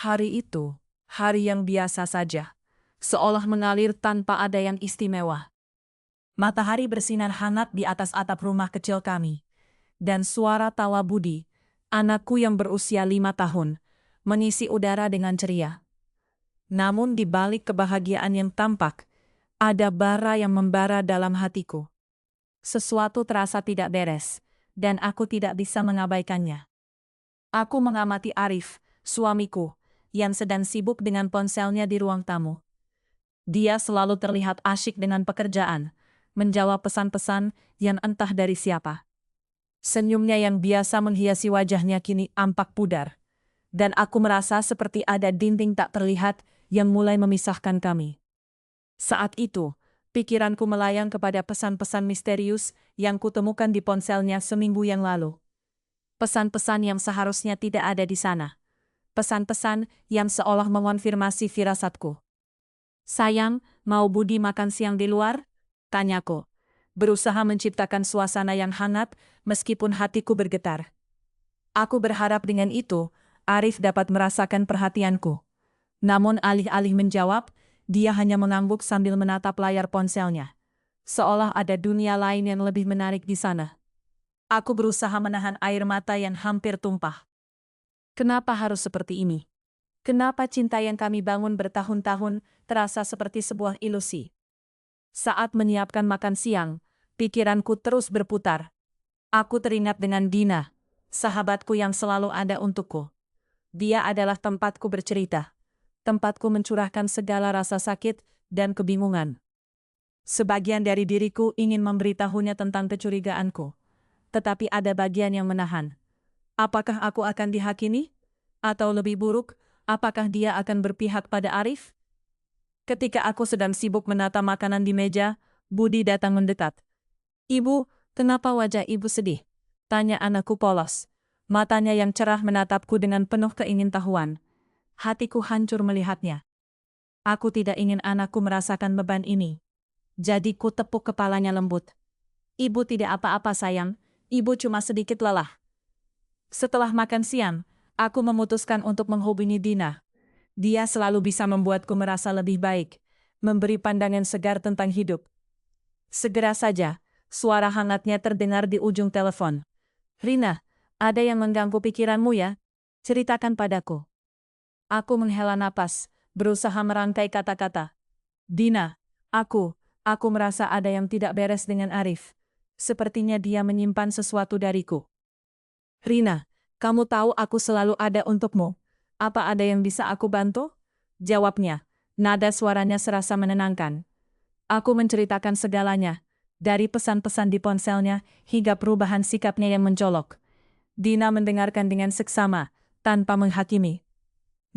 Hari itu, hari yang biasa saja, seolah mengalir tanpa ada yang istimewa. Matahari bersinar hangat di atas atap rumah kecil kami, dan suara tawa Budi, anakku yang berusia 5 tahun, mengisi udara dengan ceria. Namun di balik kebahagiaan yang tampak, ada bara yang membara dalam hatiku. Sesuatu terasa tidak beres, dan aku tidak bisa mengabaikannya. Aku mengamati Arif, suamiku, yang sedang sibuk dengan ponselnya di ruang tamu. Dia selalu terlihat asyik dengan pekerjaan, menjawab pesan-pesan yang entah dari siapa. Senyumnya yang biasa menghiasi wajahnya kini ampak pudar, dan aku merasa seperti ada dinding tak terlihat yang mulai memisahkan kami. Saat itu, pikiranku melayang kepada pesan-pesan misterius yang kutemukan di ponselnya seminggu yang lalu. Pesan-pesan yang seharusnya tidak ada di sana. Pesan-pesan yang seolah mengonfirmasi firasatku. "Sayang, mau Budi makan siang di luar?" tanyaku. Berusaha menciptakan suasana yang hangat meskipun hatiku bergetar. Aku berharap dengan itu, Arif dapat merasakan perhatianku. Namun alih-alih menjawab, dia hanya mengangguk sambil menatap layar ponselnya. Seolah ada dunia lain yang lebih menarik di sana. Aku berusaha menahan air mata yang hampir tumpah. Kenapa harus seperti ini? Kenapa cinta yang kami bangun bertahun-tahun terasa seperti sebuah ilusi? Saat menyiapkan makan siang, pikiranku terus berputar. Aku teringat dengan Dina, sahabatku yang selalu ada untukku. Dia adalah tempatku bercerita, tempatku mencurahkan segala rasa sakit dan kebingungan. Sebagian dari diriku ingin memberitahunya tentang kecurigaanku, tetapi ada bagian yang menahan. Apakah aku akan dihakimi? Atau lebih buruk, apakah dia akan berpihak pada Arif? Ketika aku sedang sibuk menata makanan di meja, Budi datang mendekat. "Ibu, kenapa wajah ibu sedih?" tanya anakku polos. Matanya yang cerah menatapku dengan penuh keingintahuan. Hatiku hancur melihatnya. Aku tidak ingin anakku merasakan beban ini. Jadi ku tepuk kepalanya lembut. "Ibu tidak apa-apa sayang, ibu cuma sedikit lelah." Setelah makan siang, aku memutuskan untuk menghubungi Dina. Dia selalu bisa membuatku merasa lebih baik, memberi pandangan segar tentang hidup. Segera saja, suara hangatnya terdengar di ujung telepon. "Rina, ada yang mengganggu pikiranmu ya? Ceritakan padaku." Aku menghela napas, berusaha merangkai kata-kata. "Dina, aku merasa ada yang tidak beres dengan Arif. Sepertinya dia menyimpan sesuatu dariku." "Rina, kamu tahu aku selalu ada untukmu. Apa ada yang bisa aku bantu?" jawabnya. Nada suaranya serasa menenangkan. Aku menceritakan segalanya, dari pesan-pesan di ponselnya hingga perubahan sikapnya yang mencolok. Dina mendengarkan dengan seksama, tanpa menghakimi.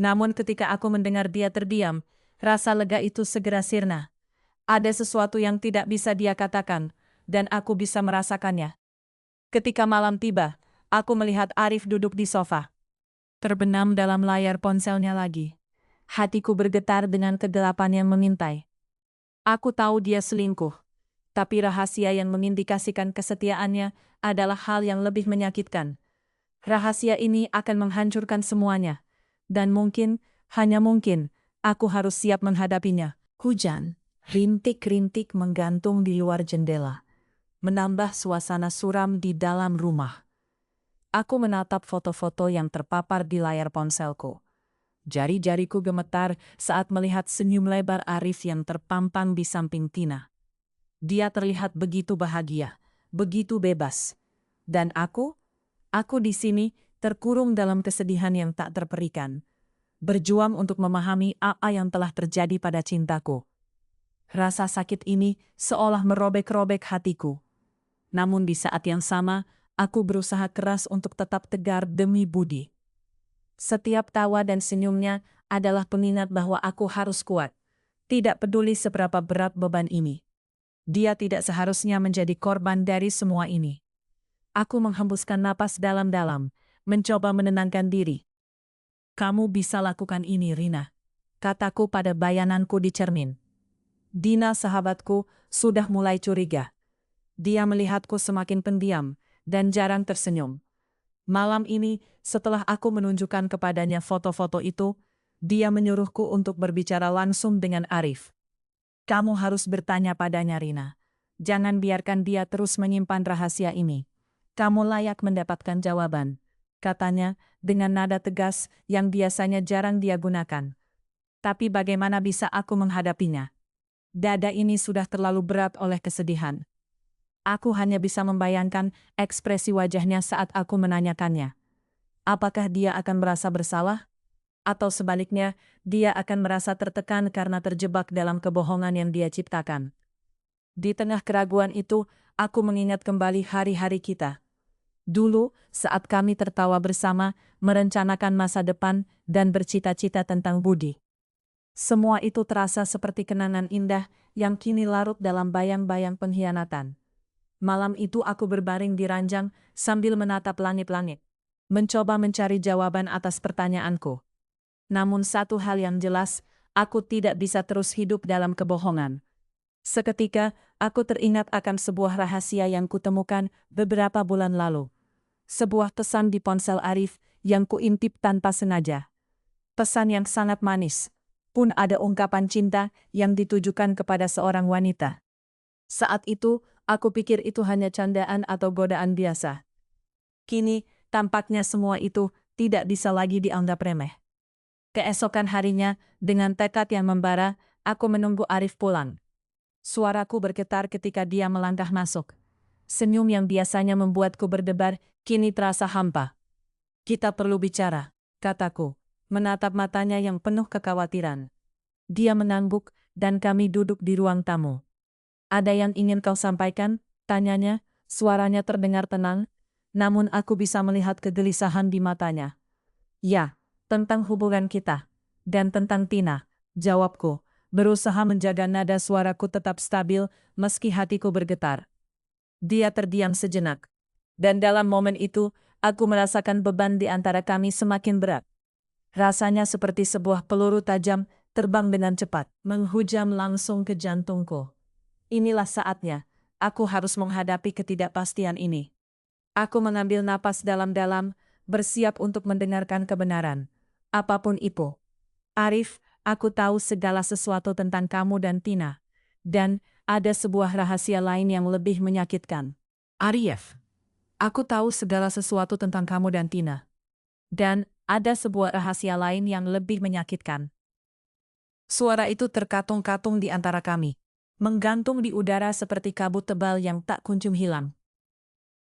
Namun ketika aku mendengar dia terdiam, rasa lega itu segera sirna. Ada sesuatu yang tidak bisa dia katakan, dan aku bisa merasakannya. Ketika malam tiba, aku melihat Arif duduk di sofa, terbenam dalam layar ponselnya lagi. Hatiku bergetar dengan kegelapan yang mengintai. Aku tahu dia selingkuh, tapi rahasia yang mengindikasikan kesetiaannya adalah hal yang lebih menyakitkan. Rahasia ini akan menghancurkan semuanya, dan mungkin, hanya mungkin, aku harus siap menghadapinya. Hujan, rintik-rintik menggantung di luar jendela, menambah suasana suram di dalam rumah. Aku menatap foto-foto yang terpapar di layar ponselku. Jari-jariku gemetar saat melihat senyum lebar Arif yang terpampang di samping Tina. Dia terlihat begitu bahagia, begitu bebas. Dan aku di sini terkurung dalam kesedihan yang tak terperikan. Berjuang untuk memahami apa yang telah terjadi pada cintaku. Rasa sakit ini seolah merobek-robek hatiku. Namun di saat yang sama, aku berusaha keras untuk tetap tegar demi Budi. Setiap tawa dan senyumnya adalah pengingat bahwa aku harus kuat. Tidak peduli seberapa berat beban ini. Dia tidak seharusnya menjadi korban dari semua ini. Aku menghembuskan napas dalam-dalam, mencoba menenangkan diri. "Kamu bisa lakukan ini, Rina," kataku pada bayananku di cermin. Dina, sahabatku, sudah mulai curiga. Dia melihatku semakin pendiam dan jarang tersenyum. Malam ini, setelah aku menunjukkan kepadanya foto-foto itu, Dia menyuruhku untuk berbicara langsung dengan Arif. Kamu harus bertanya padanya, Rina. Jangan biarkan dia terus menyimpan rahasia ini. Kamu layak mendapatkan jawaban, katanya dengan nada tegas yang biasanya jarang dia gunakan. Tapi bagaimana bisa aku menghadapinya? Dada ini sudah terlalu berat oleh kesedihan. Aku hanya bisa membayangkan ekspresi wajahnya saat aku menanyakannya. Apakah dia akan merasa bersalah? Atau sebaliknya, dia akan merasa tertekan karena terjebak dalam kebohongan yang dia ciptakan. Di tengah keraguan itu, aku mengingat kembali hari-hari kita. Dulu, saat kami tertawa bersama, merencanakan masa depan, dan bercita-cita tentang Budi. Semua itu terasa seperti kenangan indah yang kini larut dalam bayang-bayang pengkhianatan. Malam itu aku berbaring di ranjang sambil menatap langit-langit, mencoba mencari jawaban atas pertanyaanku. Namun satu hal yang jelas, aku tidak bisa terus hidup dalam kebohongan. Seketika, aku teringat akan sebuah rahasia yang kutemukan beberapa bulan lalu. Sebuah pesan di ponsel Arif yang kuintip tanpa sengaja. Pesan yang sangat manis. Pun ada ungkapan cinta yang ditujukan kepada seorang wanita. Saat itu, aku pikir itu hanya candaan atau godaan biasa. Kini, tampaknya semua itu tidak bisa lagi dianggap remeh. Keesokan harinya, dengan tekad yang membara, aku menunggu Arif pulang. Suaraku bergetar ketika dia melangkah masuk. Senyum yang biasanya membuatku berdebar, kini terasa hampa. Kita perlu bicara, kataku, menatap matanya yang penuh kekhawatiran. Dia mengangguk, dan kami duduk di ruang tamu. Ada yang ingin kau sampaikan? Tanyanya, suaranya terdengar tenang, namun aku bisa melihat kegelisahan di matanya. Ya, tentang hubungan kita. Dan tentang Tina, jawabku, berusaha menjaga nada suaraku tetap stabil meski hatiku bergetar. Dia terdiam sejenak. Dan dalam momen itu, aku merasakan beban di antara kami semakin berat. Rasanya seperti sebuah peluru tajam terbang dengan cepat, menghujam langsung ke jantungku. Inilah saatnya, aku harus menghadapi ketidakpastian ini. Aku mengambil napas dalam-dalam, bersiap untuk mendengarkan kebenaran. Apapun itu. Arif, aku tahu segala sesuatu tentang kamu dan Tina. Dan ada sebuah rahasia lain yang lebih menyakitkan. Arif, aku tahu segala sesuatu tentang kamu dan Tina. Dan ada sebuah rahasia lain yang lebih menyakitkan. Suara itu terkatung-katung di antara kami, menggantung di udara seperti kabut tebal yang tak kunjung hilang.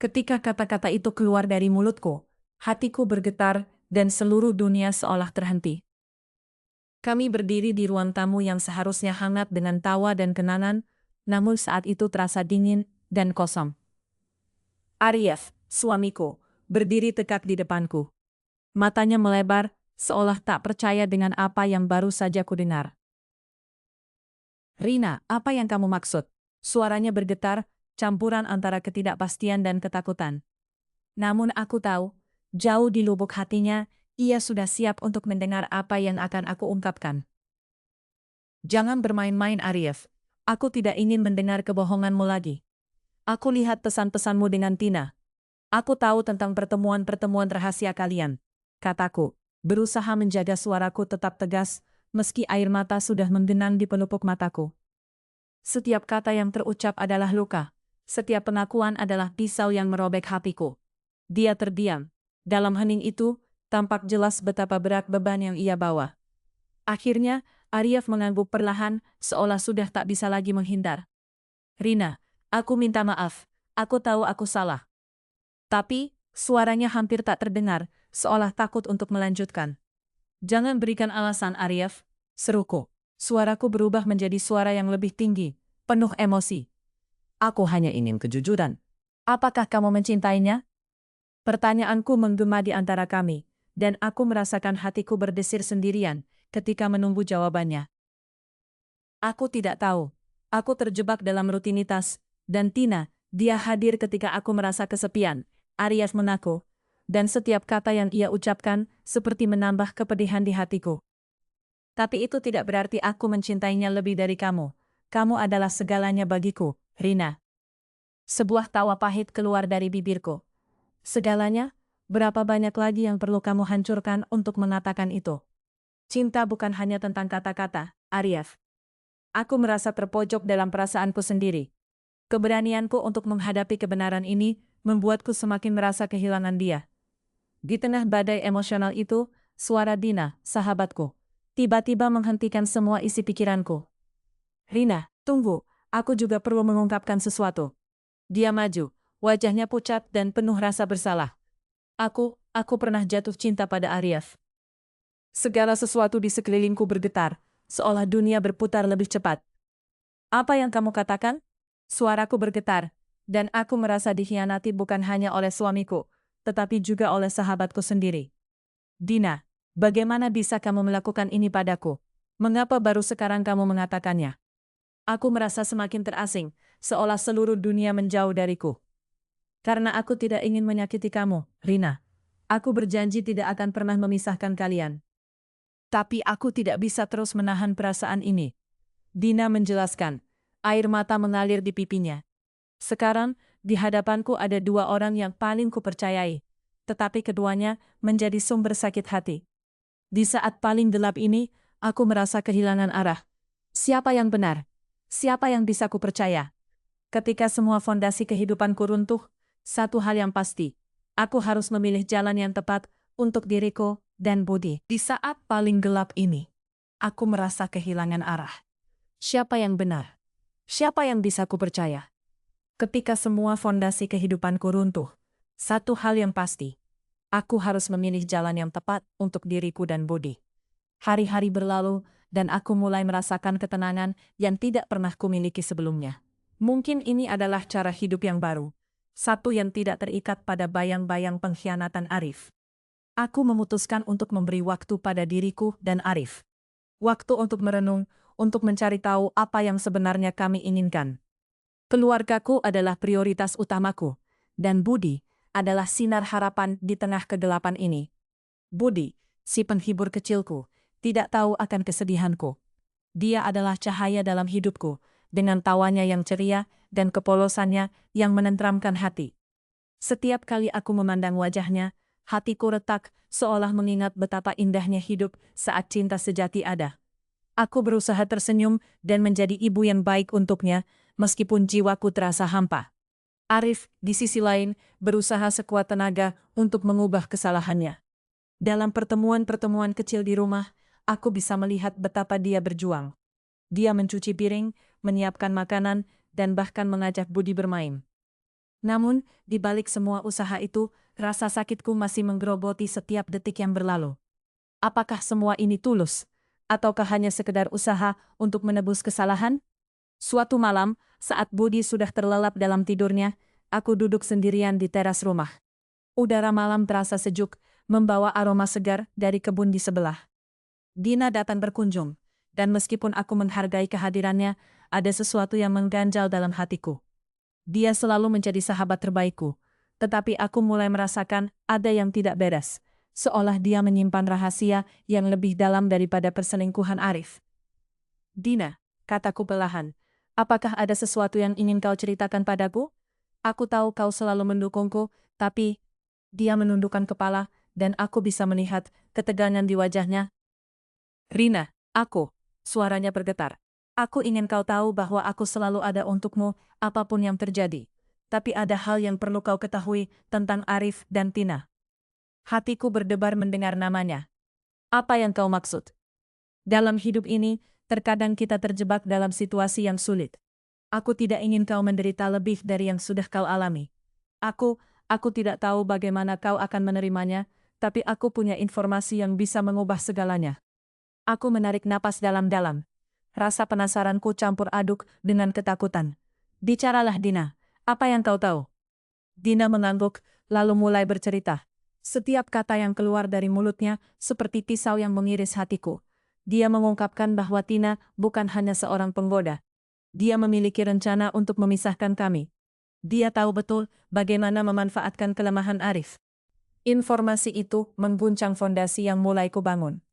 Ketika kata-kata itu keluar dari mulutku, hatiku bergetar dan seluruh dunia seolah terhenti. Kami berdiri di ruang tamu yang seharusnya hangat dengan tawa dan kenangan, namun saat itu terasa dingin dan kosong. Arif, suamiku, berdiri tegak di depanku. Matanya melebar, seolah tak percaya dengan apa yang baru saja kudengar. Rina, apa yang kamu maksud? Suaranya bergetar, campuran antara ketidakpastian dan ketakutan. Namun aku tahu, jauh di lubuk hatinya, ia sudah siap untuk mendengar apa yang akan aku ungkapkan. Jangan bermain-main, Arif. Aku tidak ingin mendengar kebohonganmu lagi. Aku lihat pesan-pesanmu dengan Tina. Aku tahu tentang pertemuan-pertemuan rahasia kalian, kataku, berusaha menjaga suaraku tetap tegas, meski air mata sudah menggenang di pelupuk mataku. Setiap kata yang terucap adalah luka. Setiap pengakuan adalah pisau yang merobek hatiku. Dia terdiam. Dalam hening itu, tampak jelas betapa berat beban yang ia bawa. Akhirnya, Arif mengangguk perlahan, seolah sudah tak bisa lagi menghindar. Rina, aku minta maaf. Aku tahu aku salah. Tapi, suaranya hampir tak terdengar, seolah takut untuk melanjutkan. Jangan berikan alasan, Arif, seruku. Suaraku berubah menjadi suara yang lebih tinggi, penuh emosi. Aku hanya ingin kejujuran. Apakah kamu mencintainya? Pertanyaanku menggema di antara kami, dan aku merasakan hatiku berdesir sendirian ketika menunggu jawabannya. Aku tidak tahu. Aku terjebak dalam rutinitas, dan Tina, dia hadir ketika aku merasa kesepian, Arif mengaku, dan setiap kata yang ia ucapkan seperti menambah kepedihan di hatiku. Tapi itu tidak berarti aku mencintainya lebih dari kamu. Kamu adalah segalanya bagiku, Rina. Sebuah tawa pahit keluar dari bibirku. Segalanya? Berapa banyak lagi yang perlu kamu hancurkan untuk mengatakan itu? Cinta bukan hanya tentang kata-kata, Arif. Aku merasa terpojok dalam perasaanku sendiri. Keberanianku untuk menghadapi kebenaran ini membuatku semakin merasa kehilangan dia. Di tengah badai emosional itu, suara Dina, sahabatku, tiba-tiba menghentikan semua isi pikiranku. Rina, tunggu, aku juga perlu mengungkapkan sesuatu. Dia maju, wajahnya pucat dan penuh rasa bersalah. Aku pernah jatuh cinta pada Arif. Segala sesuatu di sekelilingku bergetar, seolah dunia berputar lebih cepat. Apa yang kamu katakan? Suaraku bergetar, dan aku merasa dikhianati bukan hanya oleh suamiku, tetapi juga oleh sahabatku sendiri. Dina, bagaimana bisa kamu melakukan ini padaku? Mengapa baru sekarang kamu mengatakannya? Aku merasa semakin terasing, seolah seluruh dunia menjauh dariku. Karena aku tidak ingin menyakiti kamu, Rina. Aku berjanji tidak akan pernah memisahkan kalian. Tapi aku tidak bisa terus menahan perasaan ini. Dina menjelaskan. Air mata mengalir di pipinya. Sekarang, di hadapanku ada dua orang yang paling kupercayai. Tetapi keduanya menjadi sumber sakit hati. Di saat paling gelap ini, aku merasa kehilangan arah. Siapa yang benar? Siapa yang bisa kupercaya? Ketika semua fondasi kehidupanku runtuh, satu hal yang pasti. Aku harus memilih jalan yang tepat untuk diriku dan Budi. Di saat paling gelap ini, aku merasa kehilangan arah. Siapa yang benar? Siapa yang bisa kupercaya? Ketika semua fondasi kehidupanku runtuh, satu hal yang pasti. Aku harus memilih jalan yang tepat untuk diriku dan Budi. Hari-hari berlalu, dan aku mulai merasakan ketenangan yang tidak pernah kumiliki sebelumnya. Mungkin ini adalah cara hidup yang baru. Satu yang tidak terikat pada bayang-bayang pengkhianatan Arif. Aku memutuskan untuk memberi waktu pada diriku dan Arif. Waktu untuk merenung, untuk mencari tahu apa yang sebenarnya kami inginkan. Keluargaku adalah prioritas utamaku, dan Budi adalah sinar harapan di tengah kegelapan ini. Budi, si penghibur kecilku, tidak tahu akan kesedihanku. Dia adalah cahaya dalam hidupku, dengan tawanya yang ceria dan kepolosannya yang menenteramkan hati. Setiap kali aku memandang wajahnya, hatiku retak seolah mengingat betapa indahnya hidup saat cinta sejati ada. Aku berusaha tersenyum dan menjadi ibu yang baik untuknya, meskipun jiwaku terasa hampa. Arif, di sisi lain, berusaha sekuat tenaga untuk mengubah kesalahannya. Dalam pertemuan-pertemuan kecil di rumah, aku bisa melihat betapa dia berjuang. Dia mencuci piring, menyiapkan makanan, dan bahkan mengajak Budi bermain. Namun, di balik semua usaha itu, rasa sakitku masih menggerogoti setiap detik yang berlalu. Apakah semua ini tulus? Ataukah hanya sekedar usaha untuk menebus kesalahan? Suatu malam, saat Budi sudah terlelap dalam tidurnya, aku duduk sendirian di teras rumah. Udara malam terasa sejuk, membawa aroma segar dari kebun di sebelah. Dina datang berkunjung, dan meskipun aku menghargai kehadirannya, ada sesuatu yang mengganjal dalam hatiku. Dia selalu menjadi sahabat terbaikku, tetapi aku mulai merasakan ada yang tidak beres, seolah dia menyimpan rahasia yang lebih dalam daripada perselingkuhan Arif. Dina, kataku perlahan, apakah ada sesuatu yang ingin kau ceritakan padaku? Aku tahu kau selalu mendukungku, tapi... Dia menundukkan kepala, dan aku bisa melihat ketegangan di wajahnya. Rina, suaranya bergetar. Aku ingin kau tahu bahwa aku selalu ada untukmu, apapun yang terjadi. Tapi ada hal yang perlu kau ketahui tentang Arif dan Tina. Hatiku berdebar mendengar namanya. Apa yang kau maksud? Dalam hidup ini, terkadang kita terjebak dalam situasi yang sulit. Aku tidak ingin kau menderita lebih dari yang sudah kau alami. Aku tidak tahu bagaimana kau akan menerimanya, tapi aku punya informasi yang bisa mengubah segalanya. Aku menarik napas dalam-dalam. Rasa penasaranku campur aduk dengan ketakutan. Bicaralah Dina, apa yang kau tahu? Dina mengangguk, lalu mulai bercerita. Setiap kata yang keluar dari mulutnya seperti pisau yang mengiris hatiku. Dia mengungkapkan bahwa Tina bukan hanya seorang penggoda. Dia memiliki rencana untuk memisahkan kami. Dia tahu betul bagaimana memanfaatkan kelemahan Arif. Informasi itu mengguncang fondasi yang mulai kubangun.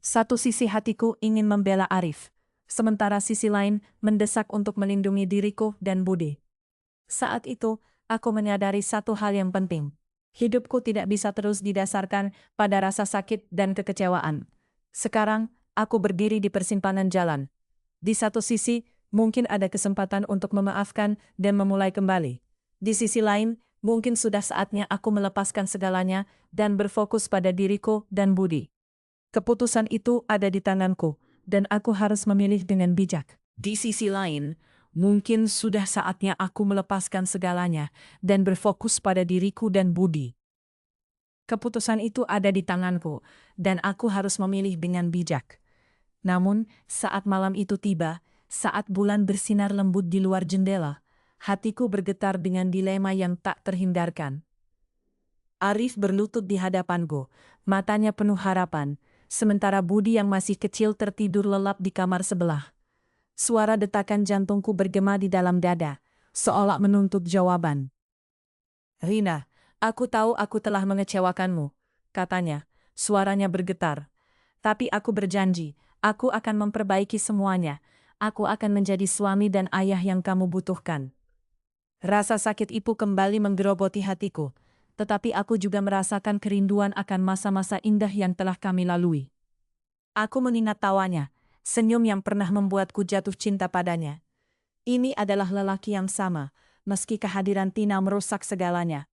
Satu sisi hatiku ingin membela Arif, sementara sisi lain mendesak untuk melindungi diriku dan Budi. Saat itu, aku menyadari satu hal yang penting. Hidupku tidak bisa terus didasarkan pada rasa sakit dan kekecewaan. Sekarang, aku berdiri di persimpangan jalan. Di satu sisi, mungkin ada kesempatan untuk memaafkan dan memulai kembali. Di sisi lain, mungkin sudah saatnya aku melepaskan segalanya dan berfokus pada diriku dan budi. Keputusan itu ada di tanganku, dan aku harus memilih dengan bijak. Di sisi lain, mungkin sudah saatnya aku melepaskan segalanya dan berfokus pada diriku dan budi. Keputusan itu ada di tanganku, dan aku harus memilih dengan bijak. Namun, saat malam itu tiba, saat bulan bersinar lembut di luar jendela, hatiku bergetar dengan dilema yang tak terhindarkan. Arif berlutut di hadapanku, matanya penuh harapan, sementara Budi yang masih kecil tertidur lelap di kamar sebelah. Suara detakan jantungku bergema di dalam dada, seolah menuntut jawaban. "Rina, aku tahu aku telah mengecewakanmu," katanya. Suaranya bergetar. "Tapi aku berjanji, aku akan memperbaiki semuanya. Aku akan menjadi suami dan ayah yang kamu butuhkan." Rasa sakit itu kembali menggerogoti hatiku, tetapi aku juga merasakan kerinduan akan masa-masa indah yang telah kami lalui. Aku mengingat tawanya, senyum yang pernah membuatku jatuh cinta padanya. Ini adalah lelaki yang sama, meski kehadiran Tina merusak segalanya.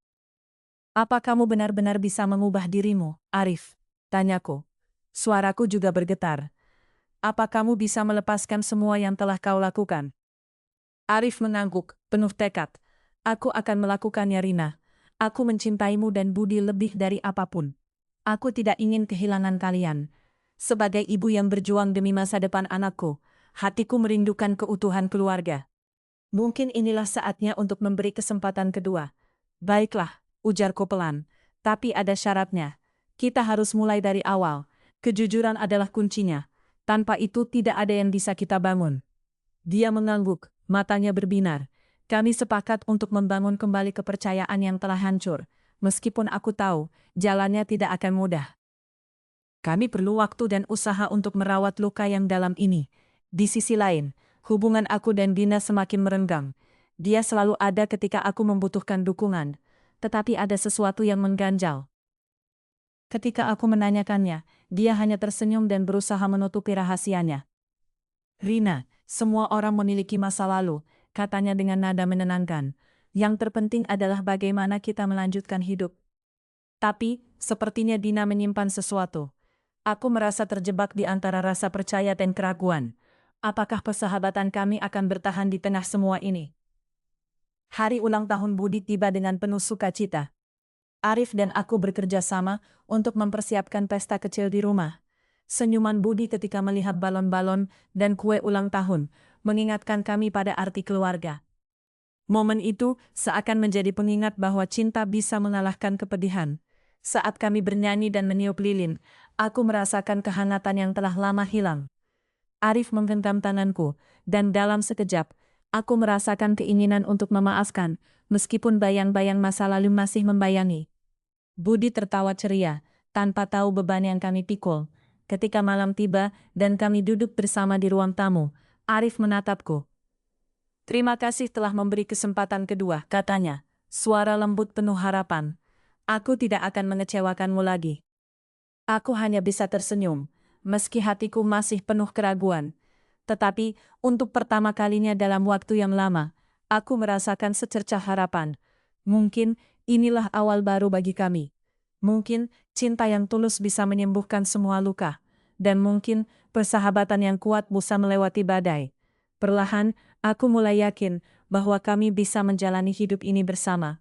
"Apa kamu benar-benar bisa mengubah dirimu, Arif?" tanyaku. Suaraku juga bergetar. "Apa kamu bisa melepaskan semua yang telah kau lakukan?" Arif mengangguk, penuh tekad. "Aku akan melakukannya, Rina. Aku mencintaimu dan Budi lebih dari apapun. Aku tidak ingin kehilangan kalian. Sebagai ibu yang berjuang demi masa depan anakku, hatiku merindukan keutuhan keluarga. Mungkin inilah saatnya untuk memberi kesempatan kedua." "Baiklah," ujarku pelan. "Tapi ada syaratnya. Kita harus mulai dari awal. Kejujuran adalah kuncinya. Tanpa itu tidak ada yang bisa kita bangun." Dia mengangguk, matanya berbinar. "Kami sepakat untuk membangun kembali kepercayaan yang telah hancur, meskipun aku tahu jalannya tidak akan mudah. Kami perlu waktu dan usaha untuk merawat luka yang dalam ini." Di sisi lain, hubungan aku dan Dina semakin merenggang. Dia selalu ada ketika aku membutuhkan dukungan, tetapi ada sesuatu yang mengganjal. Ketika aku menanyakannya, dia hanya tersenyum dan berusaha menutupi rahasianya. "Rina, semua orang memiliki masa lalu," katanya dengan nada menenangkan. "Yang terpenting adalah bagaimana kita melanjutkan hidup." Tapi, sepertinya Dina menyimpan sesuatu. Aku merasa terjebak di antara rasa percaya dan keraguan. Apakah persahabatan kami akan bertahan di tengah semua ini? Hari ulang tahun Budi tiba dengan penuh sukacita. Arif dan aku bekerja sama untuk mempersiapkan pesta kecil di rumah. Senyuman Budi ketika melihat balon-balon dan kue ulang tahun mengingatkan kami pada arti keluarga. Momen itu seakan menjadi pengingat bahwa cinta bisa mengalahkan kepedihan. Saat kami bernyanyi dan meniup lilin, aku merasakan kehangatan yang telah lama hilang. Arif menggenggam tanganku, dan dalam sekejap, aku merasakan keinginan untuk memaafkan, meskipun bayang-bayang masa lalu masih membayangi. Budi tertawa ceria, tanpa tahu beban yang kami pikul. Ketika malam tiba dan kami duduk bersama di ruang tamu, Arif menatapku. "Terima kasih telah memberi kesempatan kedua," katanya. Suara lembut penuh harapan. "Aku tidak akan mengecewakanmu lagi." Aku hanya bisa tersenyum, meski hatiku masih penuh keraguan. Tetapi, untuk pertama kalinya dalam waktu yang lama, aku merasakan secercah harapan. Mungkin inilah awal baru bagi kami. Mungkin cinta yang tulus bisa menyembuhkan semua luka. Dan mungkin persahabatan yang kuat bisa melewati badai. Perlahan, aku mulai yakin bahwa kami bisa menjalani hidup ini bersama.